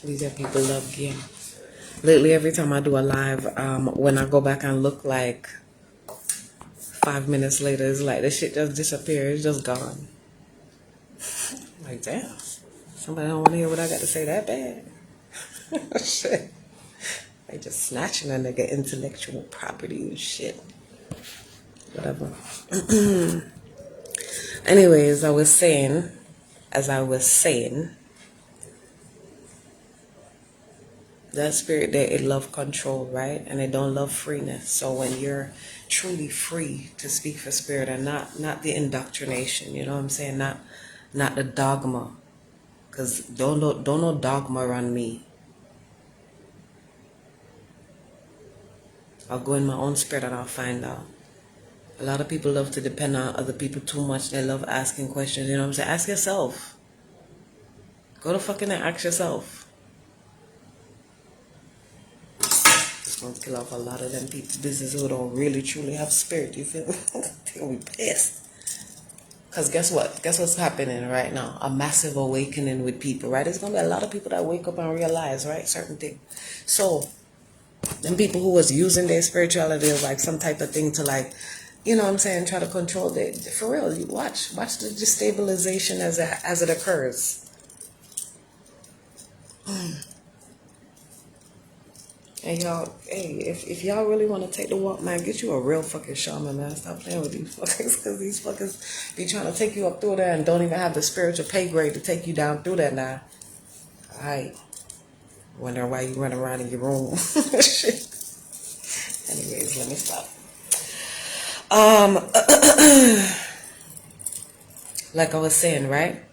These are people love game. Lately, every time I do a live, when I go back and look, like 5 minutes later, it's like this shit just disappeared. It's just gone. Like, damn. Somebody don't want to hear what I got to say that bad. Shit. They just snatching a nigga intellectual property and shit. Whatever. Anyways, as I was saying, that spirit there, it love control, right? And it don't love freeness. So when you're truly free to speak for spirit and not the indoctrination, you know what I'm saying? Not the dogma. Because don't no dogma around me. I'll go in my own spirit and I'll find out. A lot of people love to depend on other people too much. They love asking questions, you know what I'm saying? Ask yourself. Go to fucking and ask yourself. Just want to kill off a lot of them people's business who don't really truly have spirit, you feel me? They'll be pissed. Because guess what? Guess what's happening right now? A massive awakening with people, right? There's going to be a lot of people that wake up and realize, right? Certain things. So, them people who was using their spirituality as like some type of thing to like, you know what I'm saying, try to control it. For real, you watch the destabilization as it occurs. And y'all, hey, if y'all really want to take the walk, man, get you a real fucking shaman, man. Stop playing with these fuckers, because these fuckers be trying to take you up through there and don't even have the spiritual pay grade to take you down through there now. Alright. Wonder why you run around in your room. Shit. Anyways, let me stop. Like I was saying, right?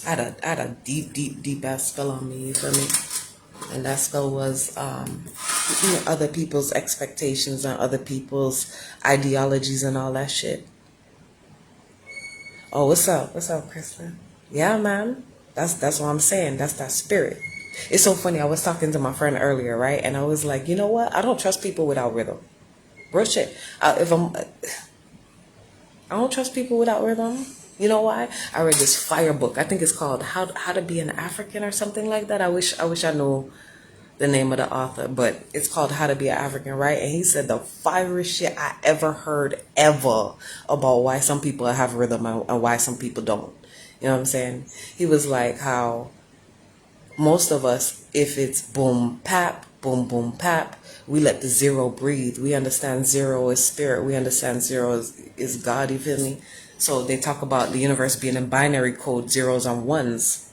I had a deep ass spell on me, you feel me? And that spell was other people's expectations and other people's ideologies and all that shit. Oh, what's up? What's up, Kristen? Yeah, man. That's what I'm saying. That's that spirit. It's so funny. I was talking to my friend earlier, right? And I was like, you know what? I don't trust people without rhythm. Real shit. I don't trust people without rhythm. You know why? I read this fire book. I think it's called How to Be an African or something like that. I wish I knew the name of the author, but it's called How to Be an African, right? And he said the firiest shit I ever heard ever about why some people have rhythm and why some people don't. You know what I'm saying? He was like how most of us, if it's boom pap, boom boom pap, we let the zero breathe. We understand zero is spirit. We understand zero is God, you feel me? So they talk about the universe being in binary code, zeros and ones.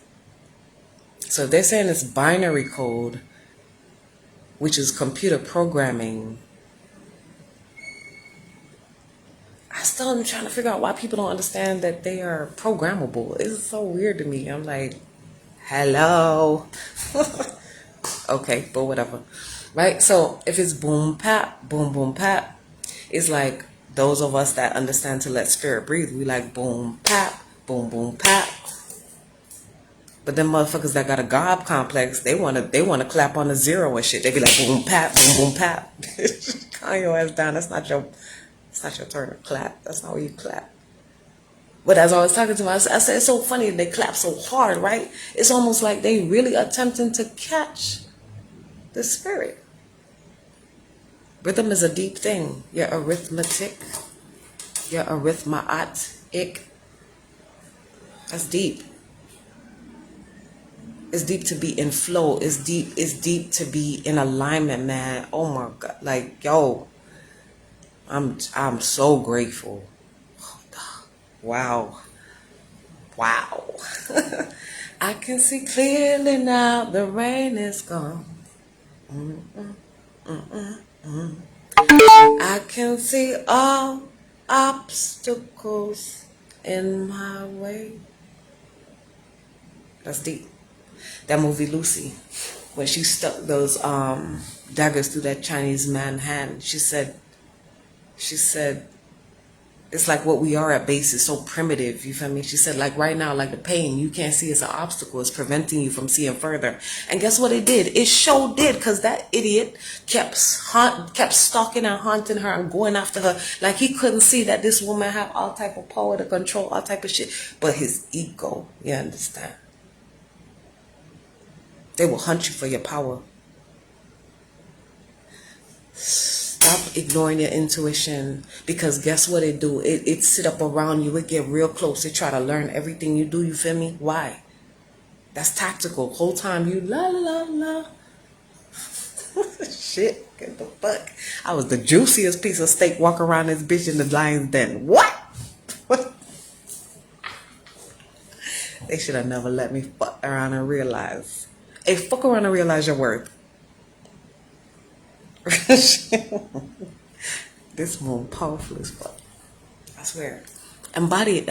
So if they're saying it's binary code, which is computer programming, I still am trying to figure out why people don't understand that they are programmable. It's so weird to me. I'm like, hello. Okay, but whatever. Right? So if it's boom pap, boom boom pap, it's like those of us that understand to let spirit breathe, we like boom pap, boom boom pap. But them motherfuckers that got a God complex, they wanna clap on the zero and shit. They be like boom pap, boom boom pap. Calm your ass down. It's not your turn to clap. That's not where you clap. But as I was talking to myself, I said it's so funny they clap so hard, right? It's almost like they really attempting to catch the spirit. Rhythm is a deep thing. Your arithmetic, your arithmatic. That's deep. It's deep to be in flow. It's deep to be in alignment, man. Oh my God. Like, yo, I'm so grateful. Wow. I can see clearly now the rain is gone. I can see all obstacles in my way. That's deep. That movie Lucy, when she stuck those daggers through that Chinese man's hand, she said it's like what we are at base is so primitive, you feel me? She said, like right now, like the pain you can't see is an obstacle, it's preventing you from seeing further. And guess what it did? It sure did, because that idiot kept stalking and haunting her and going after her. Like he couldn't see that this woman had all type of power to control all type of shit. But his ego, you understand? They will hunt you for your power. Stop ignoring your intuition, because guess what it do? It sit up around you. It get real close. It try to learn everything you do. You feel me? Why? That's tactical. Whole time you la la la la. Shit, get the fuck. I was the juiciest piece of steak walking around this bitch in the lion's den. What? They should have never let me fuck around and realize. Hey, fuck around and realize your worth. This moon powerful as fuck. I swear. Embody it.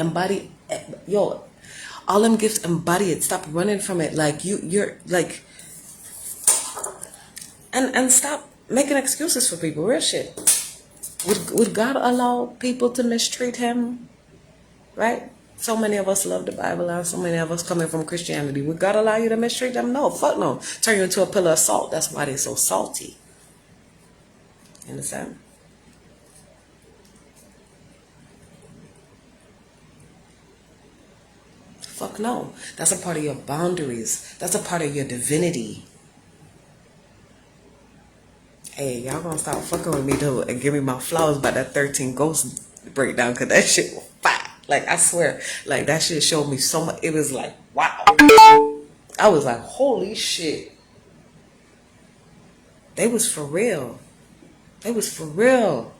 Yo, all them gifts, embody it. Stop running from it. Like you're like, and stop making excuses for people. Real shit. Would God allow people to mistreat him? Right? So many of us love the Bible, and so many of us coming from Christianity. Would God allow you to mistreat them? No, fuck no. Turn you into a pillar of salt. That's why they're so salty. You understand? Fuck no. That's a part of your boundaries. That's a part of your divinity. Hey, y'all gonna stop fucking with me though and give me my flowers about that 13 ghost breakdown, because that shit was fire. Like, I swear, like, that shit showed me so much. It was like, wow. I was like, holy shit. They was for real. They was for real.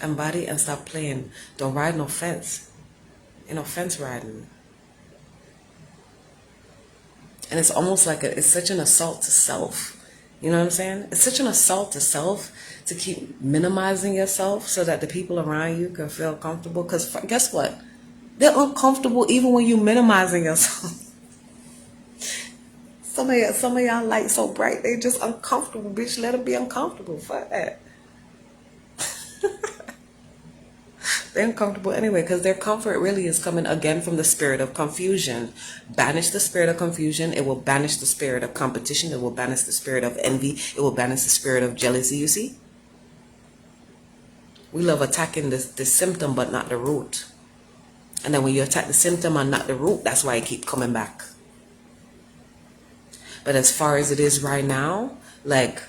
Embody and stop playing. Don't ride no fence. Ain't no fence riding. And it's almost like it's such an assault to self. You know what I'm saying? It's such an assault to self to keep minimizing yourself so that the people around you can feel comfortable. Because guess what? They're uncomfortable even when you minimizing yourself. Some of y'all light so bright, they just uncomfortable. Bitch, let them be uncomfortable. Fuck that. They're uncomfortable anyway, because their comfort really is coming again from the spirit of confusion. Banish the spirit of confusion. It will banish the spirit of competition. It will banish the spirit of envy. It will banish the spirit of jealousy, you see? We love attacking the symptom, but not the root. And then when you attack the symptom and not the root, that's why it keep coming back. But as far as it is right now, like,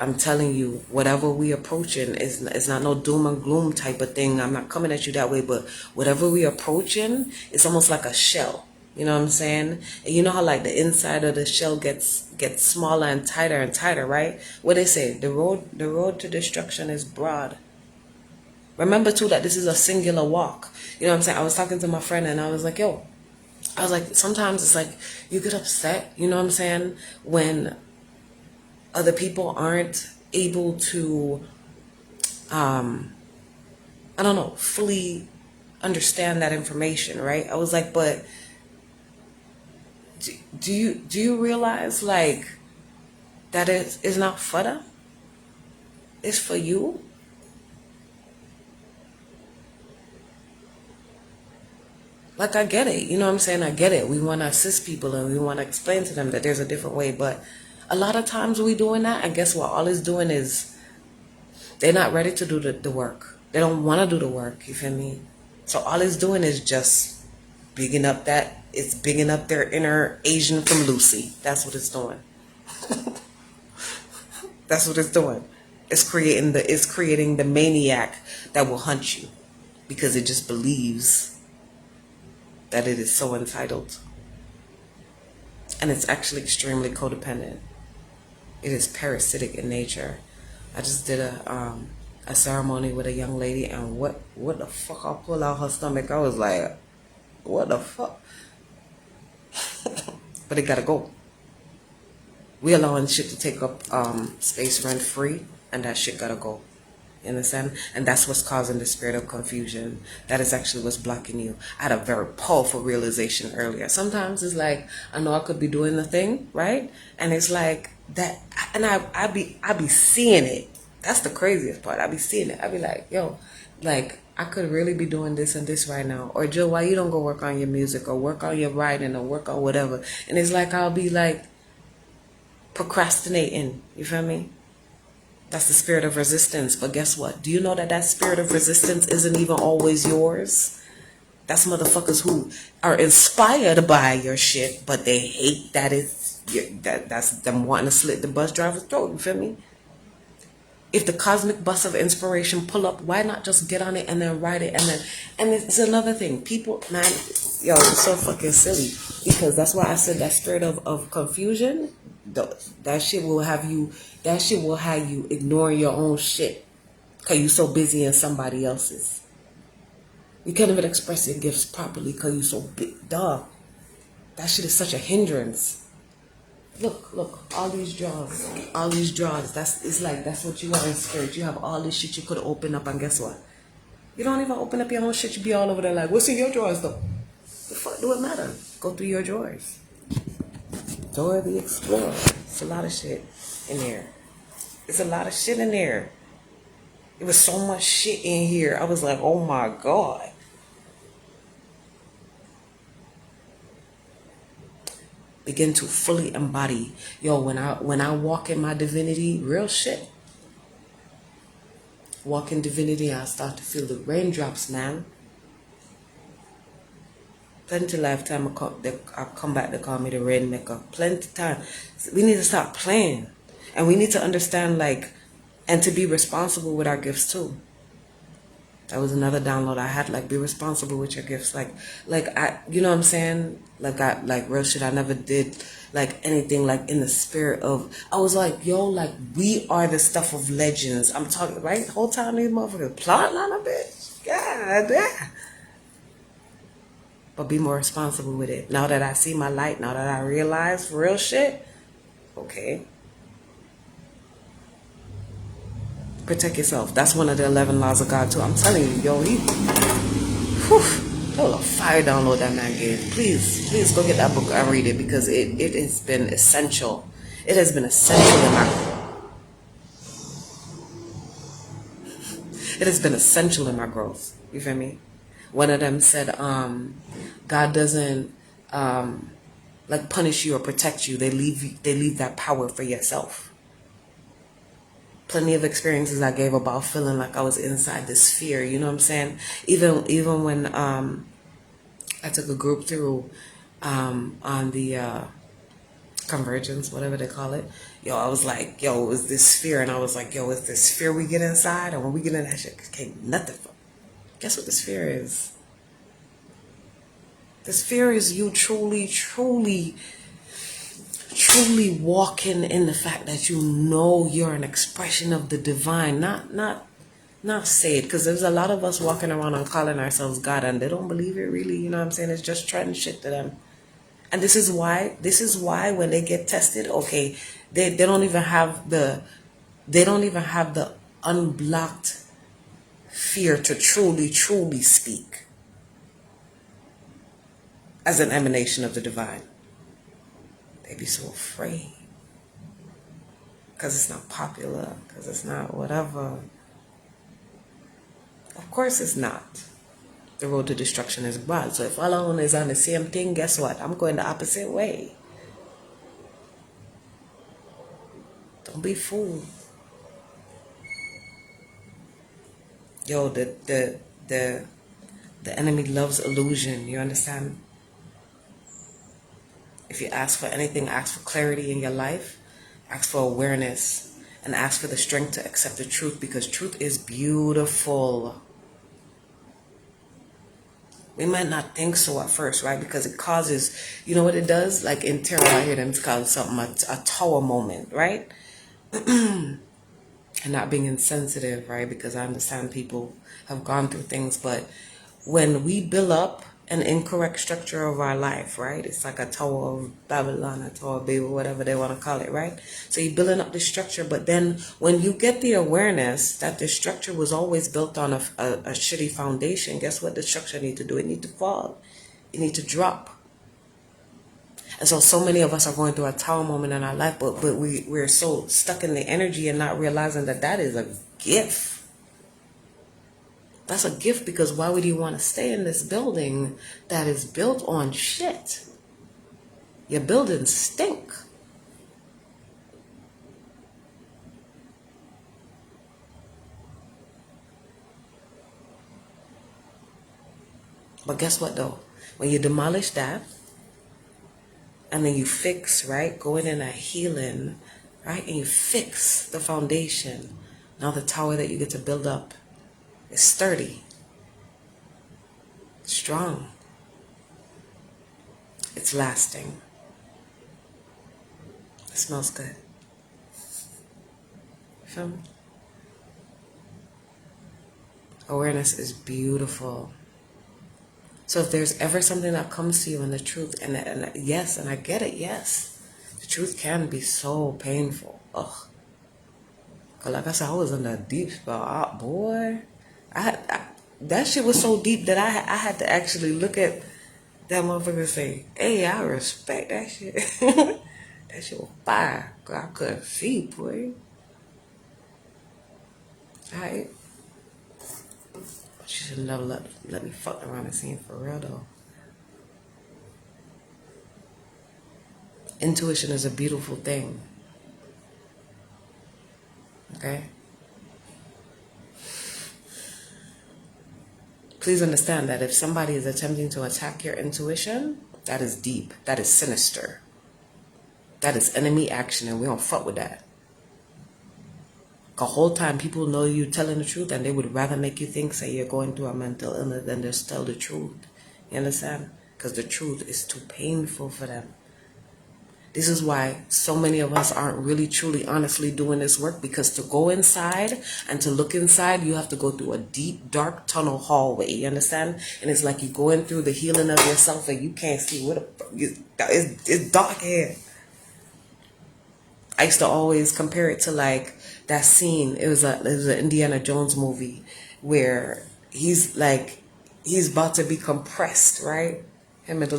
I'm telling you, whatever we approaching is not no doom and gloom type of thing. I'm not coming at you that way, but whatever we approaching, it's almost like a shell. You know what I'm saying? And you know how like the inside of the shell gets smaller and tighter, right? What they say, the road to destruction is broad. Remember too that this is a singular walk. You know what I'm saying? I was talking to my friend and I was like, yo, sometimes it's like you get upset, you know what I'm saying, when other people aren't able to, I don't know, fully understand that information, right? I was like, but do you realize like that it's not for them? It's for you. Like, I get it, you know what I'm saying? I get it. We want to assist people and we want to explain to them that there's a different way, but a lot of times we doing that, and guess what? All it's doing is they're not ready to do the work. They don't want to do the work, you feel me? So all it's doing is just bigging up their inner Asian from Lucy. That's what it's doing. That's what it's doing. It's creating the maniac that will hunt you because it just believes that it is so entitled. And it's actually extremely codependent. It is parasitic in nature. I just did a ceremony with a young lady, and what the fuck I pulled out her stomach. I was like, what the fuck? But it gotta go. We allowing shit to take up space rent free, and that shit gotta go. You understand? And that's what's causing the spirit of confusion. That is actually what's blocking you. I had a very powerful realization earlier. Sometimes it's like, I know I could be doing the thing, right? And it's like that, and I be seeing it. That's the craziest part. I be seeing it. I be like, yo, like, I could really be doing this and this right now. Or, Joe, why you don't go work on your music or work on your writing or work on whatever? And it's like, I'll be like procrastinating. You feel me? That's the spirit of resistance. But guess what? Do you know that spirit of resistance isn't even always yours? That's motherfuckers who are inspired by your shit, but they hate that that's them wanting to slit the bus driver's throat. You feel me? If the cosmic bus of inspiration pull up, why not just get on it and then ride it and it's another thing. People, man, yo, it's so fucking silly because that's why I said that spirit of confusion. That shit will have you. That shit will have you ignoring your own shit because you so busy in somebody else's. You can't even express your gifts properly because you so big. Duh. That shit is such a hindrance. Look, all these drawers. That's what you are in spirit. You have all this shit you could open up, and guess what? You don't even open up your own shit. You be all over there like, what's in your drawers though? The fuck do it matter? Go through your drawers. Dora the Explorer. It's a lot of shit in there. It's a lot of shit in there. It was so much shit in here. I was like, oh my God. Begin to fully embody. Yo, when I walk in my divinity, real shit. Walk in divinity, I start to feel the raindrops, man. Plenty lifetime I come back to call me the rainmaker. Plenty time. We need to stop playing. And we need to understand, like, and to be responsible with our gifts too. That was another download I had, like, be responsible with your gifts. Like you know what I'm saying? Like real shit, I never did, like, anything, like, in the spirit of, I was like, yo, like, we are the stuff of legends. I'm talking, right? The whole time these motherfuckers plotting on a bitch. God damn. But be more responsible with it. Now that I see my light, now that I realize real shit, okay. Protect yourself. That's one of the 11 laws of God too. I'm telling you, yo, that was a fire download that man gave. Please go get that book and read it because it has been essential. It has been essential in my growth. You feel me? One of them said, God doesn't like punish you or protect you. They leave that power for yourself. Plenty of experiences I gave about feeling like I was inside this fear, you know what I'm saying? Even when I took a group through on the convergence, whatever they call it, yo, I was like, yo, it was this fear, and I was like, yo, it's this fear we get inside, and when we get in that shit, can't nothing from. Guess what this fear is? This fear is you truly walking in the fact that you know you're an expression of the divine, not say it, because there's a lot of us walking around and calling ourselves God and they don't believe it really, you know what I'm saying? It's just trending shit to them. And this is why when they get tested, okay, they don't even have the unblocked fear to truly speak as an emanation of the divine. They be so afraid because it's not popular, because it's not whatever. Of course it's not. The road to destruction is broad. So if all I own is on the same thing, guess what? I'm going the opposite way. Don't be fooled. Yo, the enemy loves illusion. You understand? If you ask for anything, ask for clarity in your life, ask for awareness, and ask for the strength to accept the truth, because truth is beautiful. We might not think so at first, right? Because it causes, you know what it does? Like in tarot, I hear them call something a tower moment, right? And not being insensitive, right? Because I understand people have gone through things, but when we build up an incorrect structure of our life, right? It's like a Tower of Babylon, a Tower of Babel, whatever they want to call it, right? So you're building up the structure, but then when you get the awareness that the structure was always built on a shitty foundation, guess what the structure need to do? It need to fall. It need to drop. And so many of us are going through a tower moment in our life, but we're so stuck in the energy and not realizing that is a gift. That's a gift, because why would you want to stay in this building that is built on shit? Your buildings stink. But guess what though? When you demolish that, and then you fix, right? Go in and healing, right? And you fix the foundation. Now the tower that you get to build up is sturdy, strong. It's lasting. It smells good. Feel me? Awareness is beautiful. So if there's ever something that comes to you in the truth, and yes, and I get it, yes. The truth can be so painful. Ugh. Cause like I said, I was in that deep spot. Boy, that shit was so deep that I had to actually look at that motherfucker and say, hey, I respect that shit. That shit was fire. Cause I couldn't see, boy. Alright. But you should never let me fuck around and see for real though. Intuition is a beautiful thing. Okay? Please understand that if somebody is attempting to attack your intuition, that is deep. That is sinister. That is enemy action, and we don't fuck with that. The whole time people know you telling the truth, and they would rather make you think, say, you're going through a mental illness than just tell the truth. You understand? Because the truth is too painful for them. This is why so many of us aren't really, truly, honestly doing this work, because to go inside and to look inside, you have to go through a deep, dark tunnel hallway. You understand? And it's like you're going through the healing of yourself and you can't see what it's dark here. I used to always compare it to like that scene. It was an Indiana Jones movie where he's about to be compressed, right? Him and the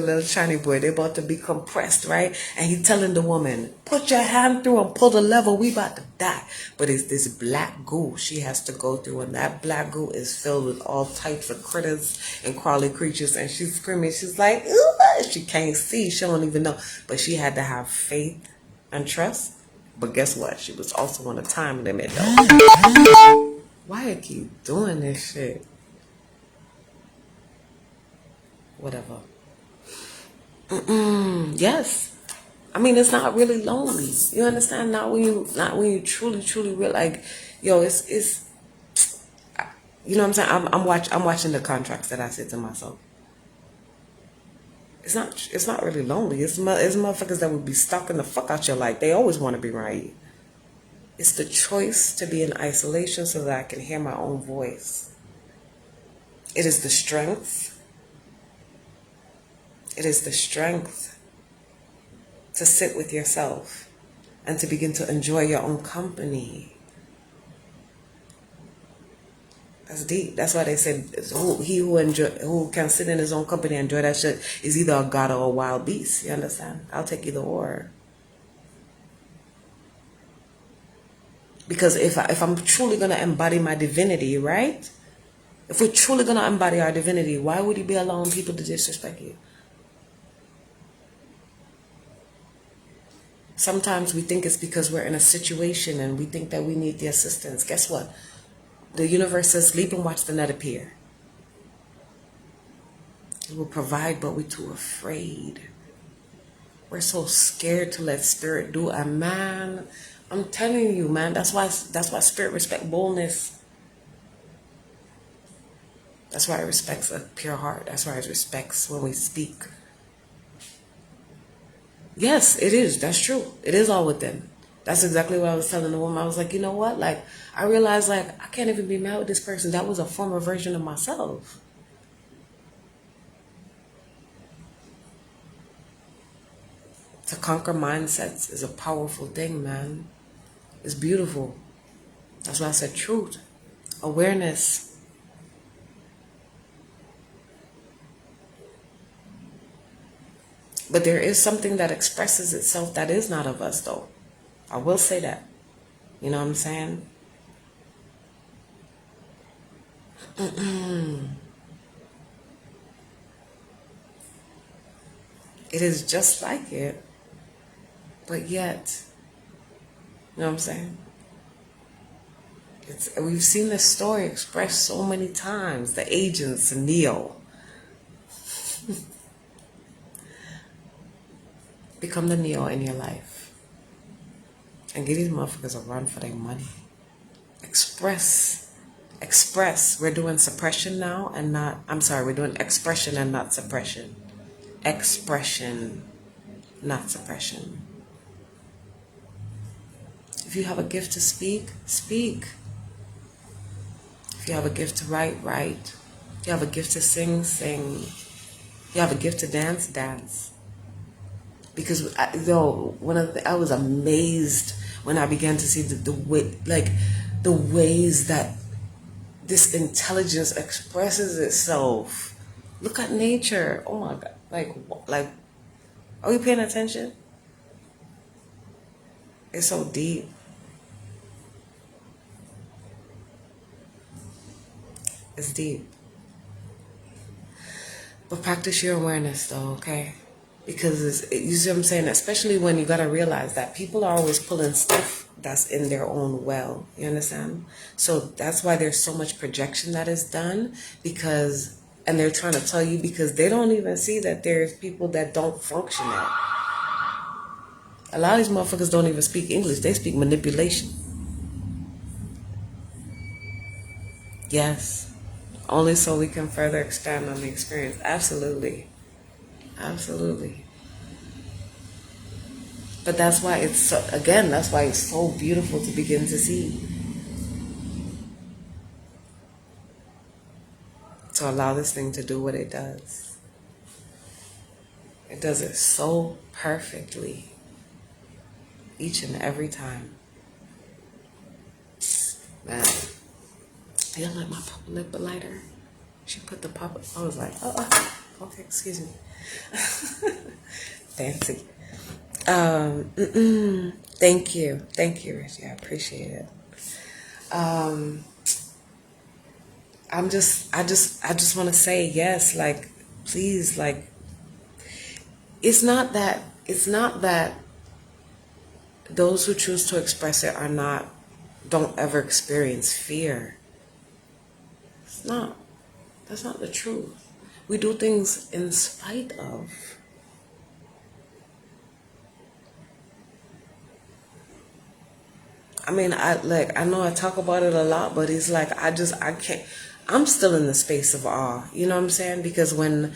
little Chinese boy, they about to be compressed, right? And he telling the woman, put your hand through and pull the lever, we about to die. But it's this black goo she has to go through, and that black goo is filled with all types of critters and crawly creatures, and she's screaming, she's like, ooh, she can't see, she don't even know. But she had to have faith and trust. But guess what? She was also on a time limit though. Why I keep doing this shit? Whatever. Yes. I mean, it's not really lonely. You understand? Not when you truly real like, yo, it's you know what I'm saying? I'm watching the contracts that I said to myself. It's not really lonely. It's motherfuckers that would be stalking the fuck out your life. They always want to be around you. It's the choice to be in isolation so that I can hear my own voice. It is the strength. It is the strength to sit with yourself and to begin to enjoy your own company. That's deep. That's why they said who can sit in his own company and enjoy that shit is either a god or a wild beast. You understand? I'll take either or. Because if I'm truly gonna embody my divinity, right? If we're truly gonna embody our divinity, why would you be allowing people to disrespect you? Sometimes we think it's because we're in a situation and we think that we need the assistance. Guess what? The universe says, leap and watch the net appear. It will provide, but we're too afraid. We're so scared to let spirit do. And man, I'm telling you, man, that's why spirit respects boldness. That's why it respects a pure heart. That's why it respects when we speak. Yes, it is. That's true. It is all within. That's exactly what I was telling the woman. I was like, you know what? Like, I realized, like, I can't even be mad with this person. That was a former version of myself. To conquer mindsets is a powerful thing, man. It's beautiful. That's why I said truth. Awareness. But there is something that expresses itself that is not of us, though. I will say that. You know what I'm saying? It is just like it, but yet, you know what I'm saying? We've seen this story expressed so many times. The agents, Neo. Become the Neo in your life. And give these motherfuckers a run for their money. Express. We're doing suppression now and not, I'm sorry, we're doing expression and not suppression. Expression, not suppression. If you have a gift to speak, speak. If you have a gift to write, write. If you have a gift to sing, sing. If you have a gift to dance, dance. Because I was amazed when I began to see the way, like the ways that this intelligence expresses itself. Look at nature. Oh my God! Like, are you paying attention? It's so deep. It's deep. But practice your awareness, though, okay? Because you see what I'm saying? Especially when you gotta realize that people are always pulling stuff that's in their own well. You understand? So that's why there's so much projection that is done, and they're trying to tell you because they don't even see that there's people that don't function at. A lot of these motherfuckers don't even speak English. They speak manipulation. Yes. Only so we can further expand on the experience. Absolutely. Absolutely. But that's why that's why it's so beautiful to begin to see. To allow this thing to do what it does. It does it so perfectly. Each and every time. Man. You like my pop lip lighter? She put the pop. I was like, okay, excuse me. Fancy. Thank you, Richie. I appreciate it. I just want to say yes. Like, please, like, it's not that those who choose to express it don't ever experience fear. It's not. That's not the truth. We do things in spite of. I mean, I know I talk about it a lot, but it's like, I can't, I'm still in the space of awe. You know what I'm saying? Because when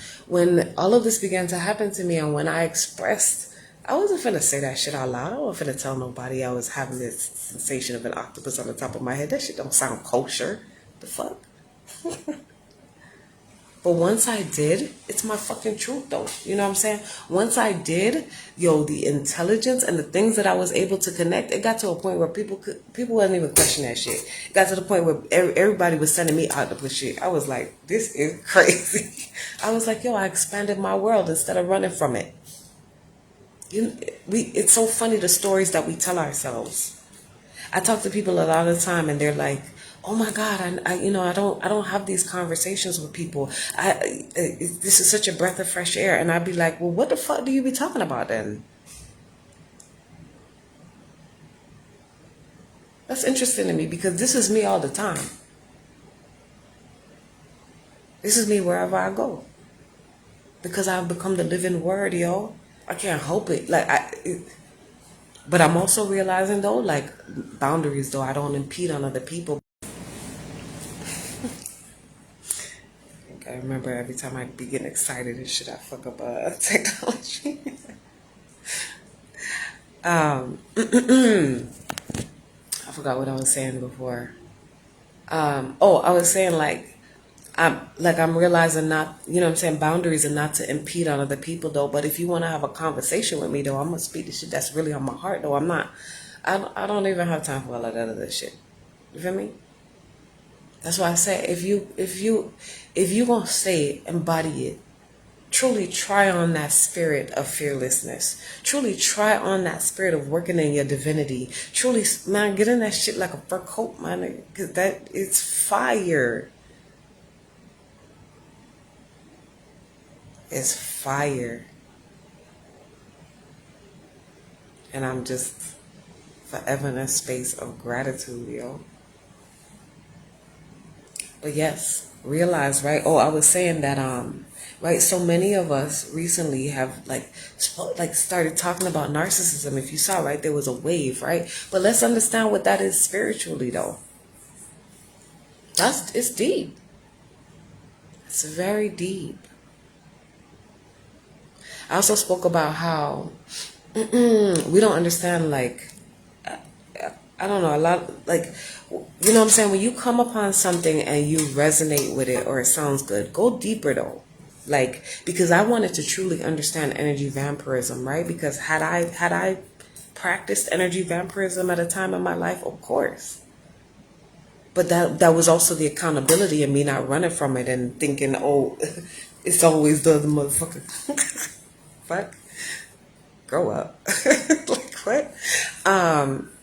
all of this began to happen to me and when I expressed, I wasn't finna say that shit out loud. I wasn't finna tell nobody I was having this sensation of an octopus on the top of my head. That shit don't sound kosher. The fuck? But once I did, it's my fucking truth though. You know what I'm saying? Once I did, the intelligence and the things that I was able to connect, it got to a point where people wasn't even questioning that shit. It got to the point where everybody was sending me octopus shit. I was like, this is crazy. I was like, I expanded my world instead of running from it. It's so funny the stories that we tell ourselves. I talk to people a lot of the time and they're like, oh my God, I don't have these conversations with people. This is such a breath of fresh air. And I'd be like, well, what the fuck do you be talking about then? That's interesting to me because this is me all the time. This is me wherever I go. Because I've become the living word, yo. I can't help it. But I'm also realizing though, like boundaries though, I don't impede on other people. I remember every time I be getting excited and shit, I fuck up technology. I forgot what I was saying before. I was saying I'm realizing not, you know what I'm saying, boundaries and not to impede on other people though. But if you want to have a conversation with me though, I'm gonna speak the shit that's really on my heart though. I don't even have time for all of that other shit. You feel me? That's why I say if you gonna say it, embody it. Truly try on that spirit of fearlessness. Truly try on that spirit of working in your divinity. Truly, man, get in that shit like a fur coat, man. Cause it's fire. It's fire. And I'm just forever in a space of gratitude, yo. But yes, realize, right? Oh, I was saying that, right? So many of us recently have like started talking about narcissism. If you saw, right, there was a wave, right? But let's understand what that is spiritually, though. It's deep. It's very deep. I also spoke about how we don't understand, like, I don't know, a lot, like, you know what I'm saying? When you come upon something and you resonate with it or it sounds good, go deeper though. Like, because I wanted to truly understand energy vampirism, right? Because had I practiced energy vampirism at a time in my life, of course. But that was also the accountability and me not running from it and thinking, oh, it's always the other motherfucker. Fuck. Grow up. Like what?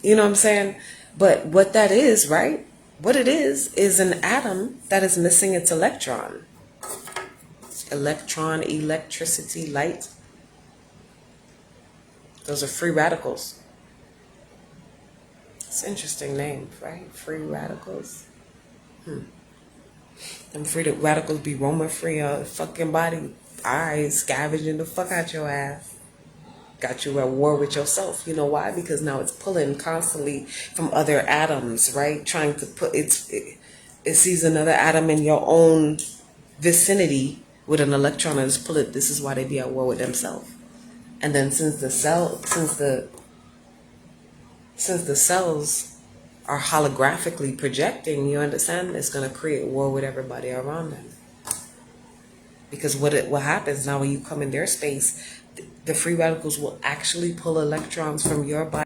You know what I'm saying? But what that is, right? What it is an atom that is missing its electron. Electron, electricity, light. Those are free radicals. It's an interesting name, right? Free radicals. Them free radicals be roaming free on the fucking body. Alright, scavenging the fuck out your ass. Got you at war with yourself. You know why? Because now it's pulling constantly from other atoms, right? Trying to put it sees another atom in your own vicinity with an electron and just pull it. This is why they be at war with themselves. And then since the cells are holographically projecting, you understand, it's gonna create war with everybody around them. Because what happens now when you come in their space, the free radicals will actually pull electrons from your body